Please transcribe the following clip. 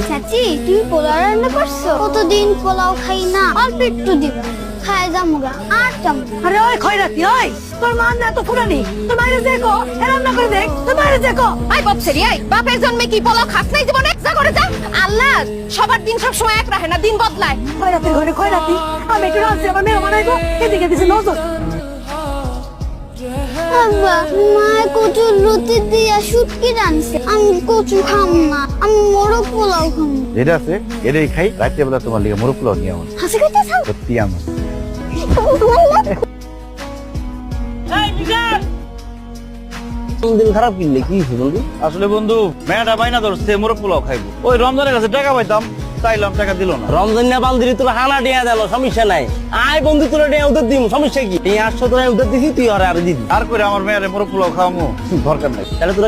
চাচি তুমি পোলাও রান্না করছো? কতদিন পোলাও খাই না, অল্প একটু দিবা, খাই যামুগা আর যামু। আরে ওই খয়রাতি ওই, তোর মা না তো ফুরানি, তোর মায়ের দেখো রান্না করে দেখ, তোর মায়ের দেখো। আই বাপ সেরি আই, বাপের জন্মে কি পোলাও খাস নাই জীবনে? যা করে যা। আল্লাহ সবার দিন সব সময় এক রাখে না, দিন বদলায়। খয়রাতির ঘরে খয়রাতি, আমি একটু রাঁধছি, আমার মেয়ে বানাইবো, এদিকে দিছে নজর। আব্বা মায় কচুর লতি দিয়া শুটকি রানছে, আমি কচু খাম না, আমি মোরগ পোলাও খাম। যেটা আছে এটাই খাই, রাত্রে বেলা তোমার লিগে মোরগ পোলাও নিয়ে আমার হাসি খাইতেছ? সত্যি আমার দিন খারাপ কিনলে কি বন্ধু? আসলে বন্ধু মেয়েটা বাইনা ধরছে মোরগ পোলাও খাইবো, ওই রমজানের কাছে টাকা পাইতাম, চাইলাম টাকা দিল না। রমজান না বান্দিরি তোর হানা ডিয়া দিল, সমস্যা নাই। আয় বন্ধু তোর ডিয়া উদর দিম, সমস্যা কি? এই 800 তোরা উদর দিছি, তুই আর দিবি। আর করে আমার মেয়ের মোরগ পোলাও খাওয়ামো দরকার নাই। তাহলে তোরা